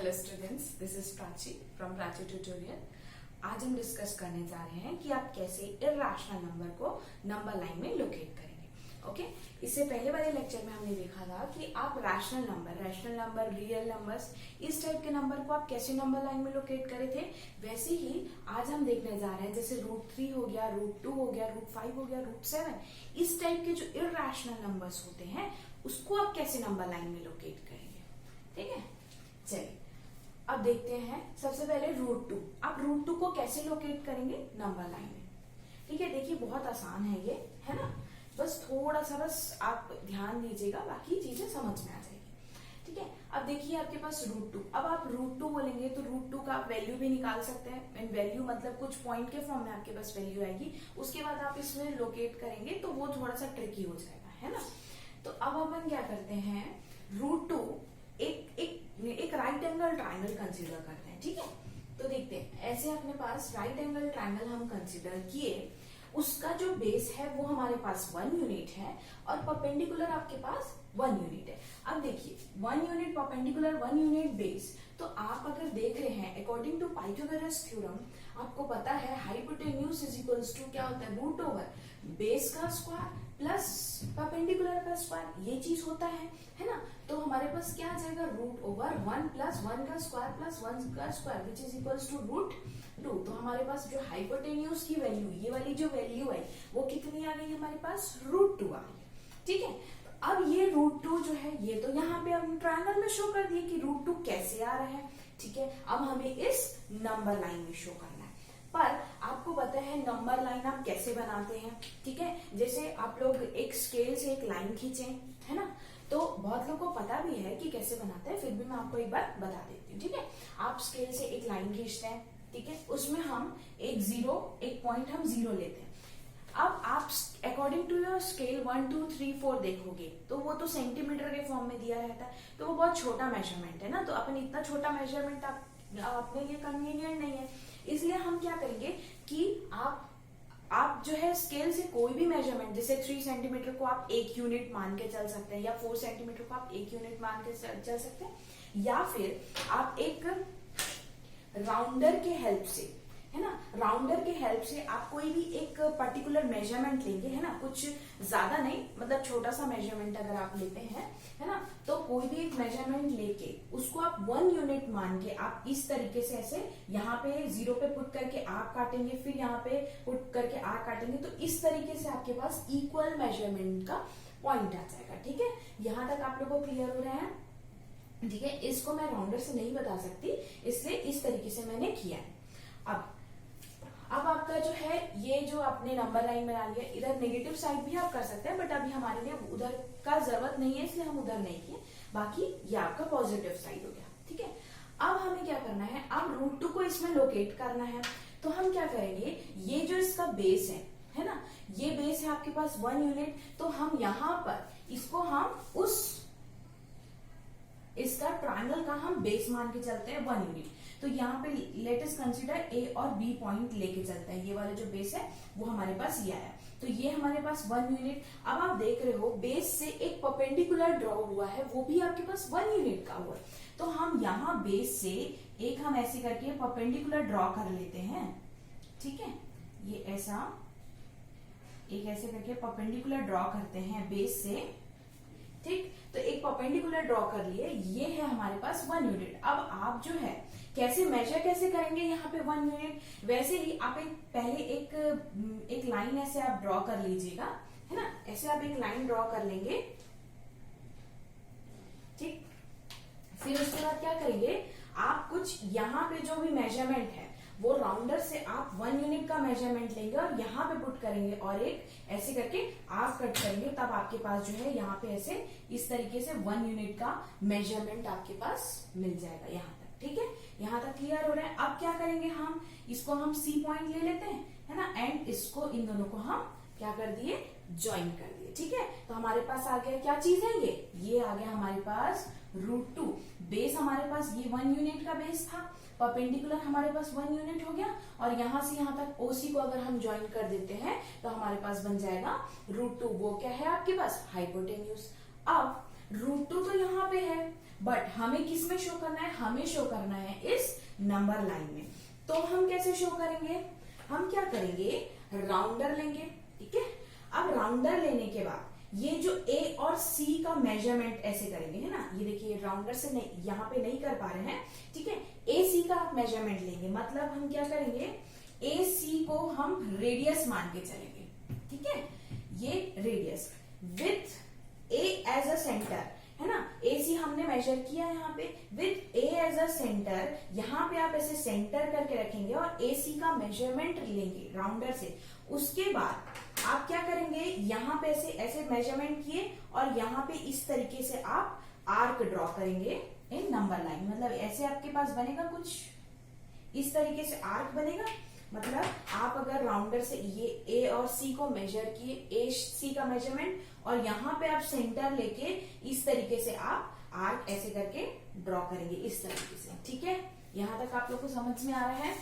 Hello students, this is Prachi from Prachi tutorial. आज हम discuss करने जा रहे हैं कि आप कैसे इर्रेशनल नंबर को नंबर लाइन में लोकेट करेंगे। ओके, इससे पहले वाले लेक्चर में हमने देखा था कि आप रैशनल नंबर, रियल नंबर्स, इस टाइप के नंबर को आप कैसे नंबर लाइन में लोकेट करे थे। वैसे ही आज हम देखने जा रहे हैं, जैसे √3 हो गया, √2 हो गया, √5 हो गया, √7, इस टाइप के जो इर्रेशनल नंबर्स होते हैं उसको आप कैसे नंबर लाइन में लोकेट करेंगे। ठीक है, चलिए अब देखते हैं। सबसे पहले √2, आप √2 को कैसे लोकेट करेंगे नंबर लाइन में। ठीक है, देखिए बहुत आसान है ये, है ना। बस थोड़ा सा बस आप ध्यान दीजिएगा, बाकी चीजें समझ में आ जाएगी। ठीक है, अब देखिए आपके पास √2, अब आप √2 बोलेंगे तो √2 का आप वैल्यू भी निकाल सकते हैं। वैल्यू मतलब कुछ पॉइंट के फॉर्म में आपके पास वैल्यू आएगी, उसके बाद आप इसमें लोकेट करेंगे तो वो थोड़ा सा ट्रिकी हो जाएगा, है ना। तो अब अपन क्या करते हैं, √2 एक राइट एंगल ट्राइंगल कंसीडर करते हैं। ठीक है, तो देखते हैं, ऐसे अपने पास राइट एंगल ट्राइंगल हम कंसीडर किए, उसका जो बेस है वो हमारे पास 1 यूनिट है और परपेंडिकुलर आपके पास 1 यूनिट है। अब देखिए 1 यूनिट परपेंडिकुलर, 1 यूनिट बेस, तो आप अगर देख रहे हैं अकॉर्डिंग टू पाइथागोरस थ्योरम, आपको पता है हाइपोटेन्यूज इज इक्वल्स टू क्या होता है, √, बेस का स्क्वायर प्लस परपेंडिकुलर का स्क्वायर, ये चीज होता है ना। तो हमारे पास क्या आ जाएगा, √1 प्लस 1 का स्क्वायर प्लस 1 का square which is equals to √2। तो हमारे पास जो हाइपोटेन्यूज की वैल्यू, ये वाली जो वैल्यू है वो कितनी आ गई हमारे पास, √2 आ गई। ठीक है, अब ये √2 जो है ये तो यहाँ पे हम ट्रायंगल में शो कर दिए कि √2 कैसे आ रहा है। ठीक है, अब हमें इस नंबर लाइन में शो करना है, पर आपको पता है नंबर लाइन आप कैसे बनाते हैं। ठीक है, जैसे आप लोग एक स्केल से एक लाइन खींचे, है ना, तो बहुत लोगों को पता भी है कि कैसे बनाते हैं, फिर भी मैं आपको एक बार बता देती हूँ। ठीक है, आप स्केल से एक लाइन खींचते हैं, ठीक है, उसमें हम एक पॉइंट हम 0 लेते हैं। अब आप अकॉर्डिंग टू योर स्केल 1 2 3 4 देखोगे तो वो तो सेंटीमीटर के फॉर्म में दिया रहता है, तो वो बहुत छोटा मेजरमेंट है ना, तो अपन इतना छोटा मेजरमेंट अपने लिए कन्वीनियंट नहीं है। इसलिए हम क्या करेंगे कि आप जो है स्केल से कोई भी मेजरमेंट, जैसे 3 सेंटीमीटर को आप 1 यूनिट मान के चल सकते हैं, या 4 सेंटीमीटर को आप 1 यूनिट मान के चल सकते हैं, या फिर आप एक राउंडर के हेल्प से, है ना, राउंडर के हेल्प से आप कोई भी एक पर्टिकुलर मेजरमेंट लेंगे, है ना, कुछ ज्यादा नहीं, मतलब छोटा सा मेजरमेंट अगर आप लेते हैं, है ना, तो कोई भी एक मेजरमेंट लेके उसको आप 1 यूनिट मान के आप इस तरीके से ऐसे यहाँ पे 0 पे पुट करके आर्क काटेंगे, फिर यहाँ पे पुट करके आर्क काटेंगे, तो इस तरीके से आपके पास इक्वल मेजरमेंट का पॉइंट आ जाएगा। ठीक है, यहाँ तक आप लोगों को क्लियर हो रहा है। ठीक है, इसको मैं राउंडर से नहीं बता सकती, इसलिए इस तरीके से मैंने किया है। अब आपका जो है ये जो आपने नंबर लाइन बना लिया, इधर नेगेटिव साइड भी आप कर सकते हैं, बट अभी हमारे लिए उधर का जरूरत नहीं है, इसलिए हम उधर नहीं किए। बाकी ये आपका पॉजिटिव साइड हो गया। ठीक है, अब हमें क्या करना है, अब √2 को इसमें लोकेट करना है, तो हम क्या करेंगे, ये जो इसका बेस है ना, ये बेस है आपके पास 1 यूनिट, तो हम यहाँ पर इसको हम इसका ट्रायंगल का हम बेस मान के चलते हैं 1 यूनिट। तो यहाँ पे लेट अस कंसीडर A और B पॉइंट लेके चलते हैं, ये वाला जो बेस है वो हमारे पास ये आया, तो ये हमारे पास 1 यूनिट। अब आप देख रहे हो बेस से एक परपेंडिकुलर ड्रॉ हुआ है, वो भी आपके पास 1 यूनिट का हुआ, तो हम यहाँ बेस से एक हम ऐसे करके परपेंडिकुलर ड्रॉ कर लेते हैं। ठीक है, ये ऐसा एक ऐसे करके परपेंडिकुलर ड्रॉ करते हैं बेस से। ठीक, तो एक परपेंडिकुलर ड्रॉ कर लिए, ये है हमारे पास 1 यूनिट। अब आप जो है कैसे मेजर कैसे करेंगे यहाँ पे 1 यूनिट, वैसे ही आप पहले एक लाइन ऐसे आप ड्रॉ कर लीजिएगा, है ना, ऐसे आप एक लाइन ड्रॉ कर लेंगे। ठीक, फिर उसके बाद क्या करेंगे, आप कुछ यहाँ पे जो भी मेजरमेंट है वो राउंडर से आप 1 यूनिट का मेजरमेंट लेंगे और यहाँ पे पुट करेंगे और एक ऐसे करके आर्क कट करेंगे, तब आपके पास जो है यहाँ पे ऐसे इस तरीके से 1 यूनिट का मेजरमेंट आपके पास मिल जाएगा यहाँ तक। ठीक है, यहाँ तक क्लियर हो रहा है। अब क्या करेंगे, हम इसको हम C पॉइंट ले लेते हैं, है ना, एंड इसको इन दोनों को हम क्या कर दिए, ज्वाइन कर दिए। ठीक है, तो हमारे पास आ गया, क्या चीज है ये आ गया हमारे पास √2। बेस हमारे पास ये 1 यूनिट का बेस था, परपेंडिकुलर हमारे पास 1 यूनिट हो गया, और यहाँ से यहाँ तक OC को अगर हम ज्वाइन कर देते हैं तो हमारे पास बन जाएगा √2। वो क्या है आपके पास, हाइपोटेन्यूज। अब √2 तो यहाँ पे है, बट हमें किस में शो करना है, हमें शो करना है इस नंबर लाइन में। तो हम कैसे शो करेंगे, हम क्या करेंगे, राउंडर लेंगे, ठीक है। अब राउंडर लेने के बाद ये जो ए और सी का मेजरमेंट ऐसे करेंगे, है ना, ये देखिए राउंडर से नहीं, यहाँ पे नहीं कर पा रहे हैं, ठीक है। ए सी का आप मेजरमेंट लेंगे, मतलब हम क्या करेंगे, ए सी को हम रेडियस मान के चलेंगे, ठीक है। ये radius with A as a centre, है ना, ए सी हमने मेजर किया है यहाँ पे, with A as a centre, यहाँ पे आप ऐसे सेंटर करके रखेंगे और ए सी का मेजरमेंट लेंगे राउंडर से। उसके बाद आप क्या करेंगे, यहाँ पे ऐसे मेजरमेंट किए और यहाँ पे इस तरीके से आप आर्क ड्रॉ करेंगे इन नंबर लाइन, मतलब ऐसे आपके पास बनेगा कुछ इस तरीके से आर्क बनेगा। मतलब आप अगर राउंडर से ये ए और सी को मेजर किए, ए सी का मेजरमेंट, और यहाँ पे आप सेंटर लेके इस तरीके से आप आर्क ऐसे करके ड्रॉ करेंगे इस तरीके से, ठीक है। यहां तक आप लोग को समझ में आ रहा है,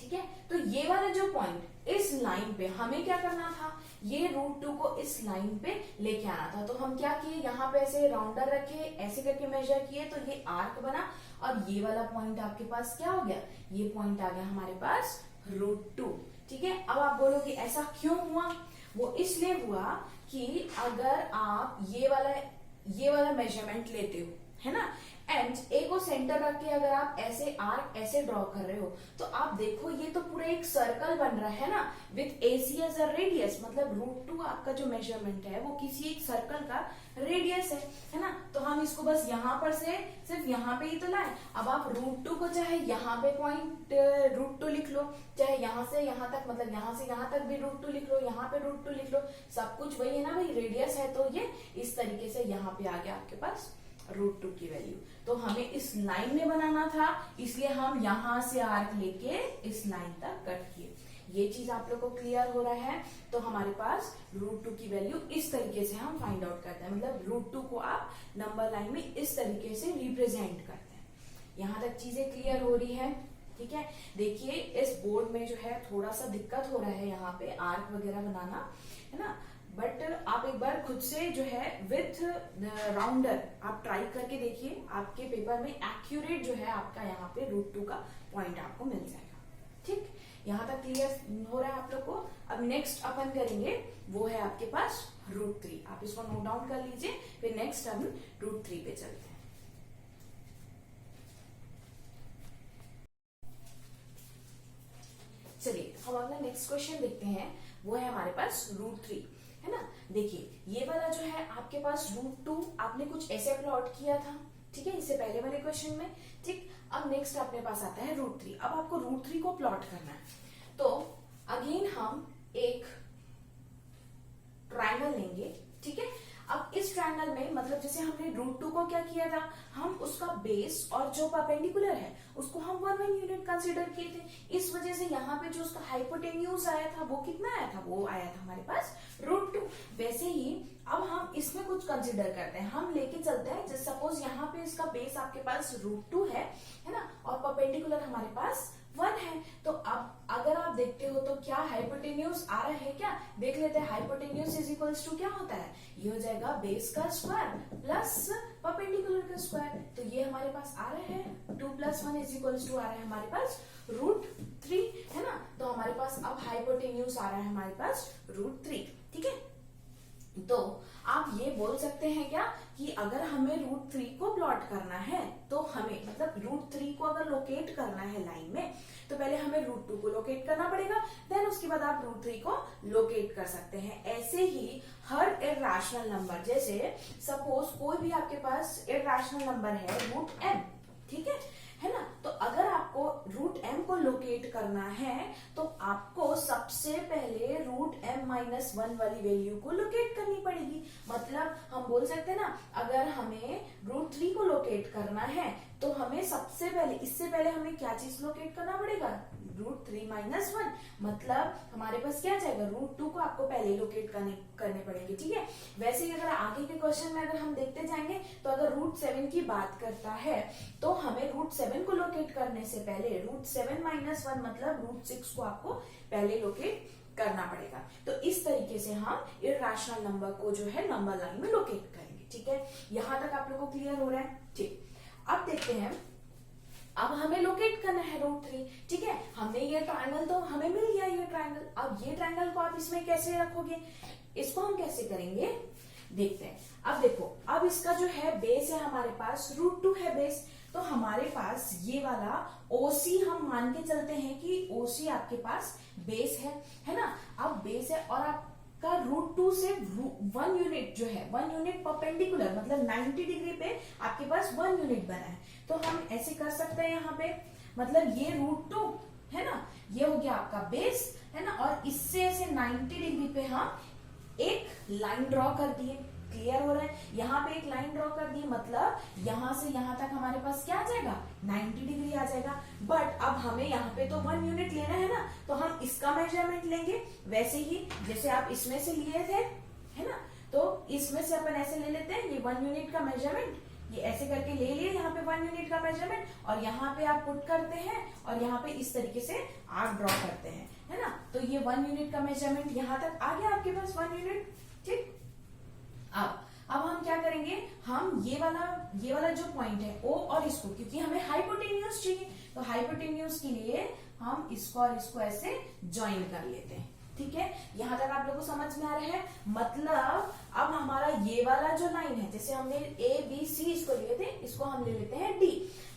ठीक है। तो ये वाला जो पॉइंट इस लाइन पे हमें क्या करना था, ये √2 को इस लाइन पे लेके आना था। तो हम क्या किए, यहाँ पे ऐसे राउंडर रखे, ऐसे करके मेजर किए, तो ये आर्क बना और ये वाला पॉइंट आपके पास क्या हो गया, ये पॉइंट आ गया हमारे पास √2, ठीक है। अब आप बोलोगे ऐसा क्यों हुआ, वो इसलिए हुआ कि अगर आप ये वाला मेजरमेंट लेते हो, है ना, एंड ए को सेंटर रख के अगर आप ऐसे आर्क ऐसे ड्रॉ कर रहे हो, तो आप देखो ये तो पूरा एक सर्कल बन रहा है ना, with A C as a radius, मतलब √2 आपका जो मेजरमेंट है वो किसी एक सर्कल का रेडियस है ना। तो हम इसको बस यहाँ पर से सिर्फ यहाँ पे ही तो लाए। अब आप √2 को चाहे यहाँ पे पॉइंट √2 लिख लो, चाहे यहाँ से यहाँ तक, मतलब यहाँ से यहाँ तक भी √2 लिख लो, यहाँ पे √2 लिख लो, सब कुछ वही है ना भाई, रेडियस है। तो ये इस तरीके से यहाँ पे आ गया आपके पास √2 की वैल्यू। तो हमें इस लाइन में बनाना था, इसलिए हम यहां से आर्क लेके इस लाइन तक कट किए। ये चीज आप लोग को क्लियर हो रहा है। तो हमारे पास √2 की वैल्यू इस तरीके से हम फाइंड आउट करते हैं, मतलब √2 को आप नंबर लाइन में इस तरीके से रिप्रेजेंट करते हैं। यहां तक चीजें क्लियर हो रही है, ठीक है। देखिए इस बोर्ड में जो है थोड़ा सा दिक्कत हो रहा है यहाँ पे आर्क वगैरह बनाना, है ना, बट आप एक बार खुद से जो है विथ राउंडर आप ट्राई करके देखिए, आपके पेपर में एक्यूरेट जो है आपका यहाँ पे √2 का पॉइंट आपको मिल जाएगा, ठीक। यहाँ तक क्लियर हो रहा है आप लोग को। अब नेक्स्ट अपन करेंगे वो है आपके पास √3, आप इसको नोट डाउन कर लीजिए, फिर नेक्स्ट हम √3 पे चलते हैं। चलिए हम अपना नेक्स्ट क्वेश्चन देखते हैं, वो है हमारे पास √3, है ना। देखिए ये वाला जो है आपके पास √2 आपने कुछ ऐसे प्लॉट किया था, ठीक है, इससे पहले वाले क्वेश्चन में, ठीक। अब नेक्स्ट अपने पास आता है √3। अब आपको √3 को प्लॉट करना है, तो अगेन हम एक ट्रायंगल लेंगे, ठीक है। अब इस ट्रायंगल में मतलब जैसे हमने √2 को क्या किया था, हम उसका बेस और जो परपेंडिकुलर है उसको हम 1 यूनिट कंसीडर किए थे। इस वजह से यहाँ पे जो उसका हाइपोटेन्यूज आया था वो कितना आया था, वो आया था हमारे पास √2। वैसे ही अब हम इसमें कुछ कंसीडर करते हैं, हम लेके चलते हैं, जैसे सपोज यहाँ पे इसका बेस आपके पास √2 है ना, और परपेंडिकुलर हमारे पास 1 है। तो अब अगर आप देखते हो तो क्या हाइपोटेन्यूज आ रहा है, क्या देख लेते हैं। हाइपोटेन्यूज इज इक्वल्स टू क्या होता है, ये हो जाएगा बेस का स्क्वायर प्लस परपेंडिकुलर का स्क्वायर। तो ये हमारे पास आ रहा है 2 + 1 इज इक्वल्स टू आ रहा है हमारे पास √3, है ना। तो हमारे पास अब हाइपोटेन्यूज आ रहा है हमारे पास √3, ठीक है। तो आप ये बोल सकते हैं क्या कि अगर हमें √3 को प्लॉट करना है, तो हमें मतलब √3 को अगर लोकेट करना है लाइन में, तो पहले हमें √2 को लोकेट करना पड़ेगा, देन उसके बाद आप √3 को लोकेट कर सकते हैं। ऐसे ही हर इर्रेशनल नंबर, जैसे सपोज कोई भी आपके पास इर्रेशनल नंबर है √m, ठीक है ना। तो अगर आपको √m को लोकेट करना है, तो आपको सबसे पहले √m-1 वाली वैल्यू को लोकेट करनी पड़ेगी। मतलब हम बोल सकते हैं ना, अगर हमें √3 को लोकेट करना है, तो हमें सबसे पहले, इससे पहले हमें क्या चीज लोकेट करना पड़ेगा, √3-1। मतलब हमारे पास क्या जाएगा, √2 को आपको पहले लोकेट करने पड़ेंगे, ठीक है। वैसे ही अगर आगे के क्वेश्चन में अगर हम देखते जाएंगे, तो अगर √7 की बात करता है, तो हमें √7 को लोकेट करने से पहले √7-1 मतलब √6 को आपको पहले लोकेट करना पड़ेगा। तो इस तरीके से हम इर्रेशनल नंबर को जो है नंबर लाइन में लोकेट करेंगे, ठीक है, यहां तक आप लोगों को क्लियर हो रहा है? ठीक, अब देखते हैं, अब हमें लोकेट करना है √3, ठीक है। हमने ये ट्रायंगल तो हमें मिल गया ये ट्रायंगल, अब ये ट्रायंगल को आप इसमें कैसे रखोगे, इसको हम कैसे करेंगे देखते हैं। अब देखो, अब इसका जो है बेस है हमारे पास √2 है बेस, तो हमारे पास ये वाला OC हम मान के चलते हैं कि OC आपके पास बेस है ना। अब बेस है और आपका √2 से 1 यूनिट जो है 1 यूनिट परपेंडिकुलर मतलब 90 डिग्री पे आपके पास 1 यूनिट बना है, तो हम ऐसे कर सकते हैं यहाँ पे, मतलब ये √2 है ना, ये हो गया आपका बेस है ना, और इससे ऐसे 90 डिग्री पे हम एक लाइन ड्रॉ कर दिए। क्लियर हो रहा है? यहाँ पे एक लाइन ड्रॉ कर दी, मतलब यहां से यहां तक हमारे पास क्या आ जाएगा 90 डिग्री आ जाएगा। बट अब हमें यहाँ पे तो 1 यूनिट लेना है ना, तो हम इसका मेजरमेंट लेंगे वैसे ही जैसे आप इसमें से लिए थे, है ना, तो इसमें से अपन ऐसे ले लेते हैं, ये 1 यूनिट का मेजरमेंट ये ऐसे करके ले लिए यहाँ पे 1 यूनिट का मेजरमेंट, और यहाँ पे आप पुट करते हैं और यहाँ पे इस तरीके से आर्क ड्रॉ करते हैं, है ना। तो ये 1 यूनिट का मेजरमेंट यहाँ तक आ गया आपके पास 1 यूनिट, ठीक। अब हम क्या करेंगे, हम ये वाला जो पॉइंट है O और इसको, क्योंकि हमें हाइपोटेन्यूज चाहिए, तो हाइपोटेन्यूज के लिए हम इसको और इसको ऐसे ज्वाइन कर लेते हैं, ठीक है। यहां तक आप लोगों को समझ में आ रहा है? मतलब अब हमारा ये वाला जो लाइन है, जैसे हमने ABC इसको लिए थे, इसको हम ले लेते हैं D,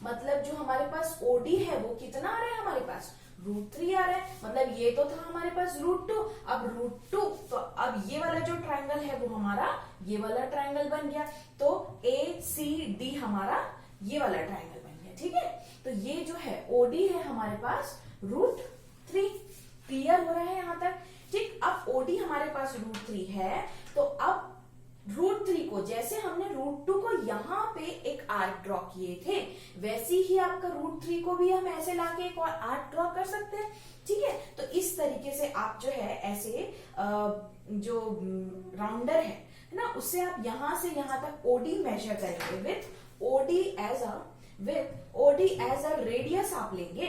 मतलब जो हमारे पास OD है वो कितना आ रहा है हमारे पास √3 आ रहा है, मतलब ये तो था हमारे पास √2, अब √2, तो अब ये वाला जो ट्रायंगल है वो हमारा ये वाला ट्रायंगल बन गया, तो ACD हमारा ये वाला ट्रायंगल बन गया, ठीक है। तो ये जो है OD है हमारे पास √3, क्लियर हो रहा है यहां तक? ठीक, अब OD हमारे पास √3 है, तो अब √3 को जैसे हमने √2 को यहाँ पे एक आर्क ड्रॉ किए थे, वैसे ही आपका √3 को भी हम ऐसे लाके एक और आर्क ड्रॉ कर सकते हैं, ठीक है। तो इस तरीके से आप जो है ऐसे जो राउंडर है ना, उससे आप यहां से यहां तक OD मेजर करेंगे with OD as a radius आप लेंगे,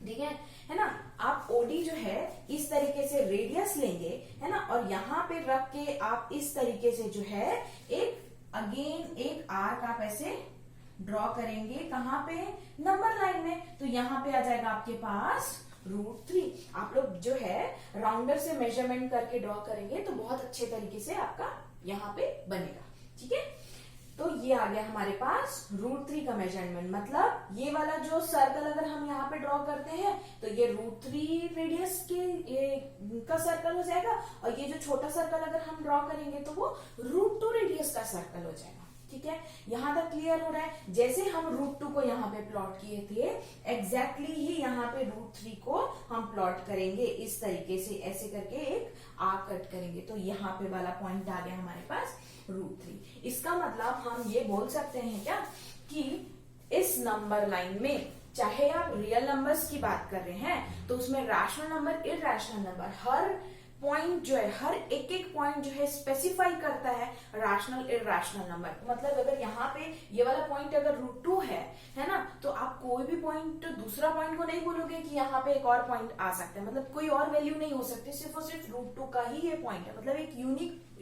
ठीक है ना। आप OD जो है इस तरीके से रेडियस लेंगे, है ना, और यहाँ पे रख के आप इस तरीके से जो है एक आर्क आप ऐसे ड्रॉ करेंगे, कहाँ पे, नंबर लाइन में, तो यहाँ पे आ जाएगा आपके पास √3। आप लोग जो है राउंडर से मेजरमेंट करके ड्रॉ करेंगे तो बहुत अच्छे तरीके से आपका यहाँ पे बनेगा, ठीक है। तो ये आ गया हमारे पास √3 का मेजरमेंट, मतलब ये वाला जो सर्कल अगर हम यहाँ पे ड्रॉ करते हैं तो ये √3 रेडियस का सर्कल हो जाएगा, और ये जो छोटा सर्कल अगर हम ड्रॉ करेंगे तो वो √2 रेडियस का सर्कल हो जाएगा, ठीक है। यहां तक क्लियर हो रहा है? जैसे हम √2 को यहाँ पे प्लॉट किए थे, एग्जैक्टली ही यहाँ पे √3 को हम प्लॉट करेंगे इस तरीके से, ऐसे करके एक आर्क कट करेंगे, तो यहाँ पे वाला पॉइंट आ गया हमारे पास √3। इसका मतलब हम ये बोल सकते हैं क्या कि इस नंबर लाइन में चाहे आप रियल नंबर्स की बात कर रहे हैं तो उसमें रैशनल नंबर, इरैशनल नंबर, हर पॉइंट जो है, हर एक पॉइंट जो है स्पेसिफाई करता है रैशनल इरैशनल नंबर। मतलब अगर यहाँ पे ये वाला पॉइंट अगर √2 है ना, तो आप कोई भी पॉइंट दूसरा पॉइंट को नहीं बोलोगे कि यहाँ पे एक और पॉइंट आ सकता है, मतलब कोई और वैल्यू नहीं हो सकती, सिर्फ और सिर्फ √2 का ही ये पॉइंट है, मतलब एक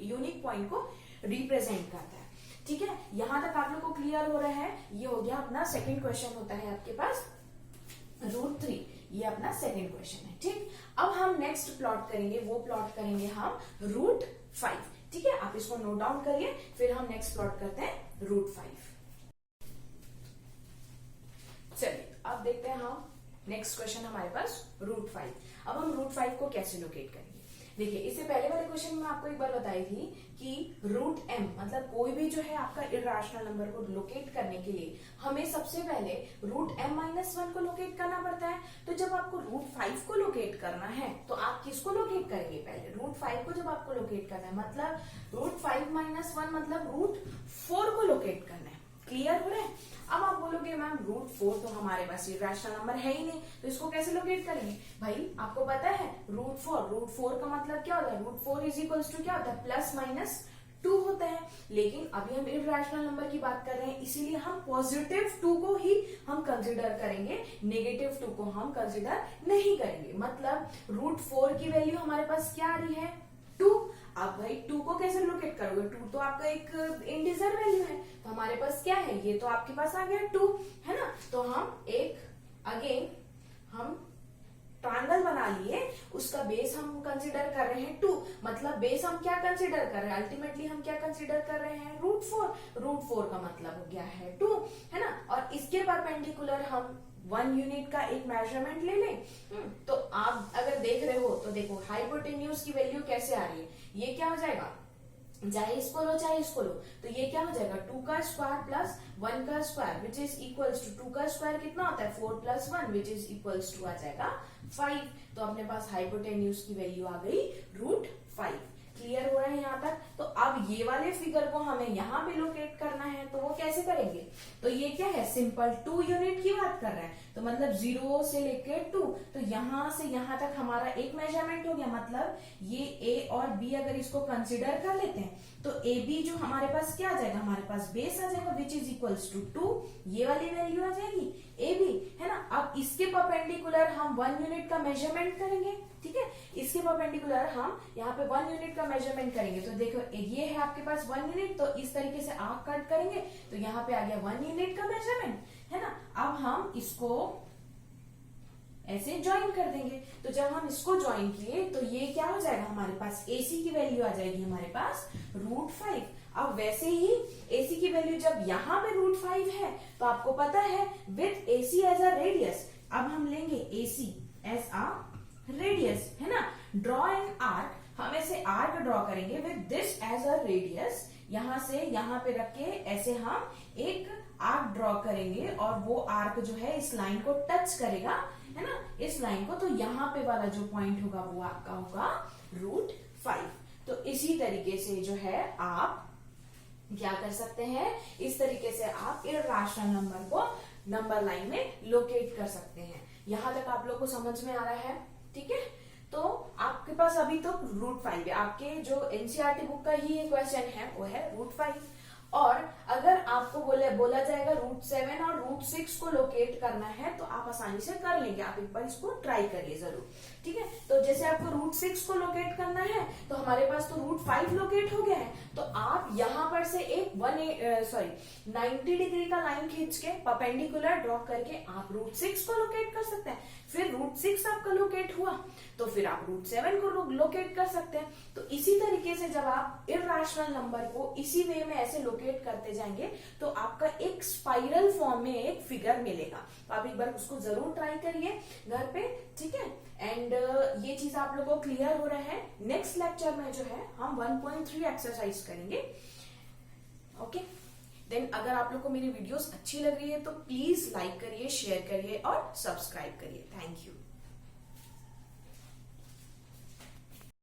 यूनिक पॉइंट को रिप्रेजेंट करता है, ठीक है। यहां तक आप लोग को क्लियर हो रहा है? ये हो गया अपना सेकंड क्वेश्चन, होता है आपके पास √3, ये अपना सेकंड क्वेश्चन है, ठीक। अब हम नेक्स्ट प्लॉट करेंगे, वो प्लॉट करेंगे हम √5, ठीक है। आप इसको नोट डाउन करिए, फिर हम नेक्स्ट प्लॉट करते हैं √5। चलिए अब देखते हैं हम नेक्स्ट क्वेश्चन हमारे पास √5। अब हम √5 को कैसे लोकेट करेंगे? देखिए, इससे पहले वाले क्वेश्चन में आपको एक बार बताई थी कि √m मतलब कोई भी जो है आपका इरैशनल नंबर को लोकेट करने के लिए हमें सबसे पहले √m-1 को लोकेट करना पड़ता है। तो जब आपको √5 को लोकेट करना है तो आप किसको लोकेट करेंगे? पहले √5 को जब आपको लोकेट करना है, मतलब √5-1 मतलब √4 को लोकेट करना है। क्लियर हो रहा है? अब आप बोलोगे मैम √4 तो हमारे पास इरैशनल नंबर है ही नहीं, तो इसको कैसे लोकेट करेंगे? भाई आपको पता है √4 का मतलब क्या होता है? √4 इज इक्वल्स टू क्या होता है? +-2 होता है। लेकिन अभी हम इरैशनल नंबर की बात कर रहे हैं, इसीलिए हम +2 को ही हम कंसिडर करेंगे, -2 को हम कंसिडर नहीं करेंगे। मतलब √4 की वैल्यू हमारे पास क्या आ रही है? 2। अब भाई 2 को कैसे लोकेट करोगे, 2 तो आपका एक इंटीजर वैल्यू है, तो हमारे पास क्या है, ये तो आपके पास आ गया 2, है ना। तो हम एक अगेन हम ट्रायंगल बना लिए, उसका बेस हम कंसीडर कर रहे हैं 2, मतलब बेस हम क्या कंसीडर कर रहे हैं, अल्टीमेटली हम क्या कंसीडर कर रहे हैं, √4। √4 का मतलब हो गया है 2, है ना। और इसके परपेंडिकुलर हम 1 यूनिट का एक मेजरमेंट ले लें। तो आप अगर देख रहे हो तो देखो हाइपोटेन्यूज की वैल्यू कैसे आ रही है, ये क्या हो जाएगा, चाहे इसको लो चाहे इसको लो, तो ये क्या हो जाएगा 2 का स्क्वायर प्लस 1 का square which is equals to 2 का स्क्वायर कितना होता है 4 plus 1 which is equals to आ जाएगा 5। तो अपने पास हाइपोटेन्यूज की वैल्यू आ गई √5। क्लियर हो रहा है यहाँ तक। तो अब ये वाले फिगर को हमें यहाँ पे लोकेट करना है, तो वो कैसे करेंगे, तो ये क्या है सिंपल 2 यूनिट की बात कर रहे हैं, तो मतलब 0 से लेके 2, तो यहां से यहां तक हमारा एक मेजरमेंट हो गया, मतलब ये A और B अगर इसको कंसिडर कर लेते हैं तो AB जो हमारे पास क्या आ जाएगा, हमारे पास बेस आ जाएगा विच इज इक्वल्स टू 2, ये वाली वैल्यू आ जाएगी AB, है ना। अब इसके परपेंडिकुलर हम 1 यूनिट का मेजरमेंट करेंगे, ठीक है, इसके परपेंडिकुलर हम यहाँ पे 1 यूनिट का मेजरमेंट करेंगे। तो देखो ये है आपके पास 1 यूनिट, तो इस तरीके से आर्क कट करेंगे, तो यहाँ पे आ गया 1 यूनिट का मेजरमेंट, है ना। अब हम इसको ऐसे ज्वाइन कर देंगे, तो जब हम इसको ज्वाइन किए तो ये क्या हो जाएगा, हमारे पास AC की वैल्यू आ जाएगी हमारे पास √5। अब वैसे ही AC की वैल्यू जब यहाँ पे √5 है, तो आपको पता है with AC as a radius, अब हम लेंगे AC एज अ रेडियस, है ना। ड्रॉ एन आर्क, हम ऐसे आर्क ड्रॉ करेंगे with this as a radius, यहां से यहां पे रख के ऐसे हम एक आर्क ड्रॉ करेंगे, और वो आर्क जो है इस लाइन को टच करेगा, है ना, इस लाइन को, तो यहाँ पे वाला जो पॉइंट होगा वो आपका होगा √5। तो इसी तरीके से जो है आप क्या कर सकते हैं, इस तरीके से आप इर्राशनल नंबर को नंबर लाइन में लोकेट कर सकते हैं। यहां तक आप लोग को समझ में आ रहा है, ठीक है। तो आपके पास अभी तो √5 है, आपके जो एनसीईआरटी बुक का ही क्वेश्चन है वो है √5। और अगर आपको बोला जाएगा √7 और √6 को लोकेट करना है, तो आप आसानी से कर लेंगे, आप एक बार इसको ट्राई करिए जरूर, ठीक है। तो जैसे आपको √6 को लोकेट करना है, तो हमारे पास तो √5 लोकेट हो गया है, तो आप यहां पर से एक 90 डिग्री का लाइन खींच के परपेंडिकुलर ड्रॉ करके आप √6 को लोकेट कर सकते हैं। फिर √6 आपका लोकेट हुआ, तो फिर आप √7 को लोकेट कर सकते हैं। तो इसी तरीके से जब आप इर्राशनल नंबर को इसी वे में ऐसे लोकेट करते जाएंगे, तो आपका एक स्पाइरल फॉर्म में एक फिगर मिलेगा। तो आप एक बार उसको जरूर ट्राई करिए घर पे, ठीक है। एंड ये चीज आप लोगों को क्लियर हो रहा है। नेक्स्ट लेक्चर में जो है हम 1.3 एक्सरसाइज करेंगे, ओके। देन अगर आप लोग को मेरी वीडियोस अच्छी लग रही है तो प्लीज लाइक करिए, शेयर करिए और सब्सक्राइब करिए। Thank you.